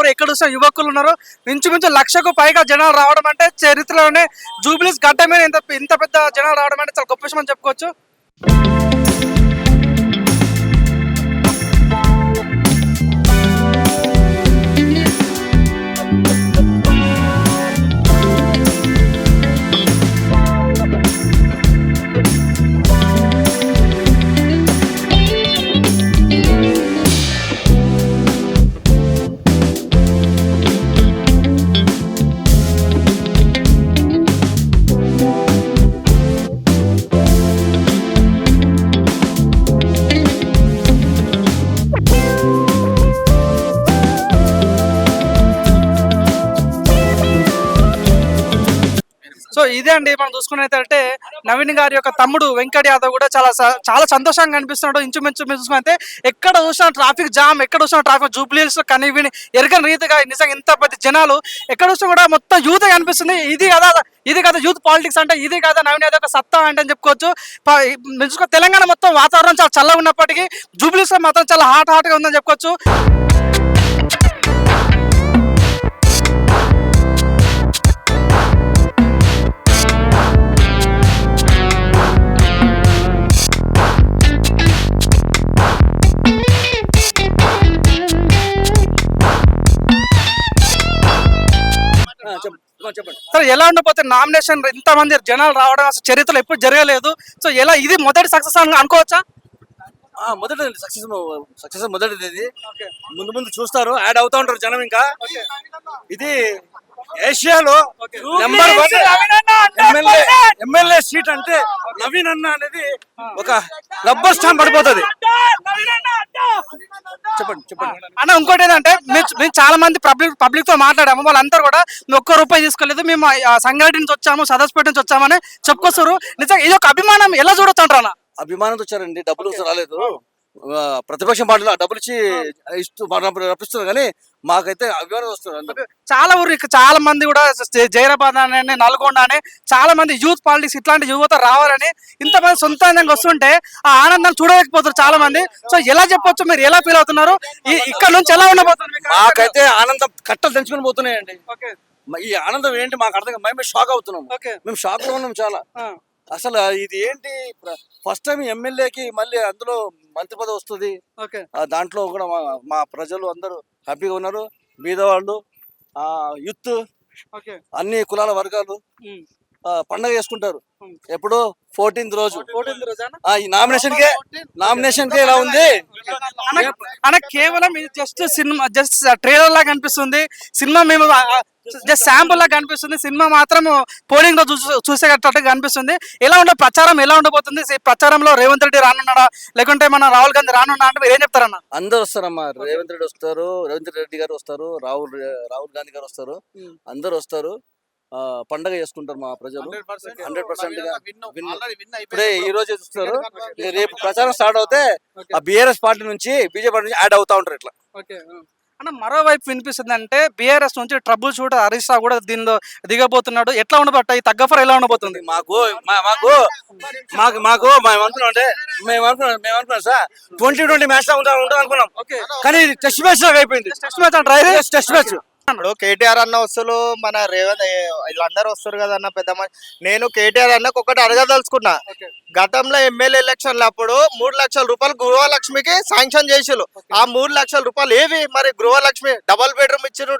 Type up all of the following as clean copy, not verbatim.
ఉన్నారు, ఎక్కడ చూసిన యువకులు ఉన్నారు. ఇంచుమించు 1,00,000కు పైగా జనాలు రావడం అంటే చరిత్రలోనే జూబ్లీస్ గడ్డ మీద ఇంత పెద్ద జనాలు రావడం అంటే చాలా గొప్ప విషయం అని చెప్పుకోవచ్చు. సో ఇదే అండి మనం చూసుకున్నట్లయితే నవీన్ గారి యొక్క తమ్ముడు వెంకట్ యాదవ్ కూడా చాలా సంతోషంగా కనిపిస్తున్నాడు. ఇంచుమించు మీరు చూసుకుంటే ఎక్కడ చూసినా ట్రాఫిక్ జామ్, ఎక్కడ చూసినా ట్రాఫిక్ జూబ్లీస్ కనివిని ఎరగని రీతిగా నిజంగా ఇంత పెద్ద జనాలు ఎక్కడ చూసినా కూడా మొత్తం యూత్ కనిపిస్తుంది. ఇది కదా యూత్ పాలిటిక్స్ అంటే, ఇది కదా నవీన్ యాదవ్ యొక్క సత్తా అంటే అని చెప్పుకోవచ్చు. తెలంగాణ మొత్తం వాతావరణం చాలా చల్లగా ఉన్నప్పటికీ జూబ్లీస్ మాత్రం చాలా హాట్గా ఉందని చెప్పుకోవచ్చు. సార్ ఎలా ఉండబోతే నామినేషన్ ఇంతమంది జనాలు రావడం అసలు చరిత్రలో ఎప్పుడు జరగలేదు. సో ఎలా ఇది మొదటి సక్సెస్ అని అనుకోవచ్చా? మొదటి సక్సెస్ మొదటిది. ఇది ముందు ముందు చూస్తారు, యాడ్ అవుతా ఉంటారు జనం. ఇంకా ఇది ఏషియాలో నెంబర్ 1 ఎమ్మెల్యే సీట్ అంటే నవీన్ అన్న అనేది ఒక రబ్బర్ స్టాంప్ పడిపోతుంది. చెప్పండి అన్న. ఇంకోటి ఏంటంటే మేము చాలా మంది పబ్లిక్ తో మాట్లాడాము. వాళ్ళందరూ కూడా ఒక్క రూపాయి తీసుకోలేదు, మేము సంగారెడ్డి నుంచి వచ్చాము, సదస్పేట నుంచి వచ్చామని చెప్పుకొస్తారు. నిజంగా ఇది ఒక అభిమానం ఎలా చూడొచ్చు అంటారు అన్న? అభిమానంతో వచ్చారండి, డబ్బులు రాలేదు. ప్రతిపక్షం పార్టీలో డబ్బులు ఇస్తూ రప్పిస్తున్నారు, కానీ మాకైతే అభిమానం వస్తుంది. చాలా ఊరు చాలా మంది కూడా జైరాబాద్ అని, నల్గొండ అని చాలా మంది యూత్ పాలిటిక్స్ ఇట్లాంటి యువత రావాలని ఇంతమంది సొంతంగా వస్తుంటే ఆ ఆనందాన్ని చూడలేకపోతారు చాలా మంది. సో ఎలా చెప్పొచ్చు, మీరు ఎలా ఫీల్ అవుతున్నారు? ఇక్కడ నుంచి ఎలా ఉండబోతుంది? మాకైతే ఆనందం కట్టలు తెంచుకొని పోతున్నాయండి. ఈ ఆనందం ఏంటి మాకు అర్థం, మేము షాక్ అవుతున్నాం. మేము షాక్ లో ఉన్నాం చాలా. అసలు ఇది ఏంటి, ఫస్ట్ టైం ఎమ్మెల్యేకి మళ్ళీ అందులో మంత్రి పదవి వస్తుంది. దాంట్లో కూడా మా ప్రజలు అందరూ హ్యాపీగా ఉన్నారు. బీదవాళ్ళు, యూత్, అన్ని కులాల వర్గాలు పండగ చేసుకుంటారు. ఎప్పుడు 14th రోజు. ఈ నామినేషన్ కే ఇలా ఉంది అన్న. కేవలం ఇది జస్ట్ ట్రైలర్ లాగా కనిపిస్తుంది. సినిమా మేము జస్ట్ శాంపుల్ లాగా కనిపిస్తుంది. సినిమా మాత్రం పోలింగ్ లో చూసేటట్టుగా కనిపిస్తుంది. ప్రచారం ఎలా ఉండబోతుంది? ప్రచారంలో రేవంత్ రెడ్డి రానున్నాడా, లేకుంటే మన రాహుల్ గాంధీ రానున్నా అంటే మీరు ఏం చెప్తారన్న? అందరు వస్తారమ్మా. రేవంత్ రెడ్డి గారు వస్తారు, రాహుల్ గాంధీ గారు వస్తారు, అందరు వస్తారు. పండగ చేసుకుంటారు మా ప్రజలు 100% గా. ఇప్పుడే ఈ రోజే చూస్తారు. రేపు ప్రచారం స్టార్ట్ అవుతే ఆ బీఆర్ఎస్ పార్టీ నుంచి బీజేపీ పార్టీ నుంచి యాడ్ అవుతా ఉంటారు ఇట్లా. అన్న మరోవైపు వినిపిస్తుంది అంటే బీఆర్ఎస్ నుంచి ట్రబుల్ షూటర్ హరీష్ రావు కూడా దీనిలో దిగబోతున్నాడు. ఎట్లా ఉండబోతా ఈ తగ్గఫర్ ఎలా ఉండబోతుంది? మేము అనుకున్నాం సార్ 2020 మ్యాచ్ లా ఉంటుంది అనుకున్నాం, కానీ టెస్ట్ మ్యాచ్ లాగా అయిపోయింది. Test match. ఇప్పుడు కేటీఆర్ అన్న వస్తువులు మన రేవంత్ వీళ్ళందరూ వస్తారు కదా అన్న. పెద్ద నేను కేటీఆర్ అన్నకు ఒకటి అడగదలుచుకున్నా. గతంలో ఎమ్మెల్యే ఎలక్షన్లు అప్పుడు 3 లక్షల రూపాయలు గృహలక్ష్మికి శాంక్షన్ చేసిరు. ఆ 3 లక్షల రూపాయలు ఏవి మరి? గృహలక్ష్మి డబుల్ బెడ్రూమ్ ఇచ్చారు.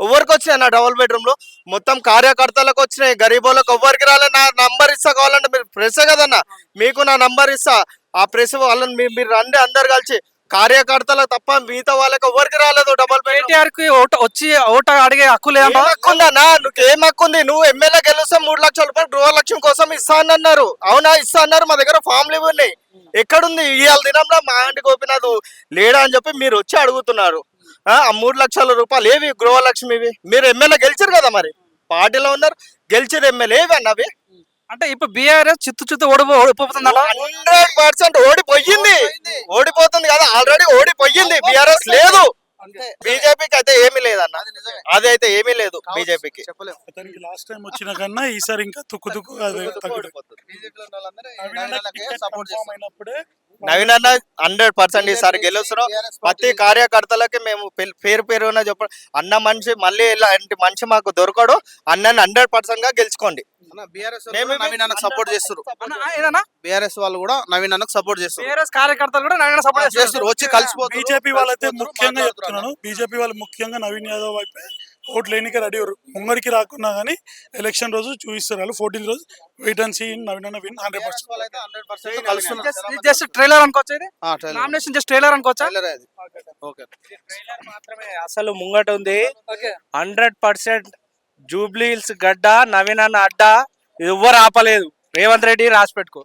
ఎవరికి వచ్చినాయి నా డబుల్ బెడ్రూమ్ లో? మొత్తం కార్యకర్తలకు వచ్చినాయి, గరీబులకు ఎవరికి రాలేదు. నా నంబర్ ఇస్తా, కావాలంటే మీరు ప్రెస్ కదన్నా, మీకు నా నంబర్ ఇస్తా. ఆ ప్రెస్ వాళ్ళని మీరు రండి అందరు కలిసి. కార్యకర్తలకు తప్ప మిగతా వాళ్ళకి ఎవరికి రాలేదు డబుల్ బెడ్రూమ్. కేటీఆర్ కి వచ్చి ఓటు అడిగే హక్కు లేదా? హక్కుందన్నా, నువ్వు ఏం హక్కుంది? నువ్వు ఎమ్మెల్యే గెలిస్తే 3 లక్షల రూపాయలు గృహలక్ష్మి కోసం ఇస్తా అన్నారు. అవునా? ఇస్తా అన్నారు. మా దగ్గర ఫామ్లు ఉన్నాయి. ఎక్కడుంది? ఇవాళ దినంలో మా ఆంటీ గోపినాథ్ లేడా అని చెప్పి మీరు వచ్చి అడుగుతున్నారు. ఆ 3 లక్షల రూపాయలు ఏవి గృహలక్ష్మివి? మీరు ఎమ్మెల్యే గెలిచారు కదా, మరి పార్టీలో ఉన్నారు, గెలిచారు ఎమ్మెల్యే ఏవి అన్నవి? అంటే ఇప్పుడు బీఆర్ఎస్ చిత్తు ఓడిపోతుంది. 100% ఓడిపోతుంది కదా, ఆల్రెడీ ఓడిపోయింది. బీఆర్ఎస్ లేదు, బీజేపీకి అయితే ఏమీ లేదన్న. అదైతే ఏమీ లేదు బీజేపీకి. లాస్ట్ టైం వచ్చిన కన్నా ఈసారి ఇంకా తుక్కు నవీన్ అన్న 100% ఈసారి గెలుస్తారు. ప్రతి కార్యకర్తలకి మేము పేరు పేరున చెప్ప అన్న మనిషి మళ్ళీ ఇలాంటి మనిషి మాకు దొరకడు. అన్నని 100% గా గెలుచుకోండి. మేము నవీన్ అన్నకు సపోర్ట్ చేస్తారు. ఏదన్నా బీఆర్ఎస్ వాళ్ళు కూడా నవీన్ అన్నకు సపోర్ట్ చేస్తారు. టీఆర్ఎస్ కార్యకర్తలు కూడా నవీన్ సపోర్ట్ చేస్తారు, వచ్చి కలిసిపోతారు. బీజేపీ వాళ్ళైతే ముఖ్యంగా చెప్తున్నాను, బీజేపీ వాళ్ళు ముఖ్యంగా నవీన్ యాదవ్ వైపే ఓట్లు లేనికే రెడీ అవ్వరు. ముంగడికి రాకున్నా కానీ ఎలక్షన్ రోజు చూపిస్తారు వాళ్ళు. 14 రోజు వెయిట్ అండ్ సీ నవీన్ అన్న విన్ 100%. జస్ట్ ట్రైలర్ అనుకోవచ్చు ఇది నామినేషన్ జస్ట్ ట్రైలర్ అనుకోవచ్చా ఓకే ట్రైలర్ మాత్రమే అసలు ముంగట ఉంది. 100% జూబ్లీ హిల్స్ గడ్డ నవీన్ అన్న అడ్డ ఎవ్వరు ఆపలేదు. రేవంత్ రెడ్డి రాసి పెట్టుకో.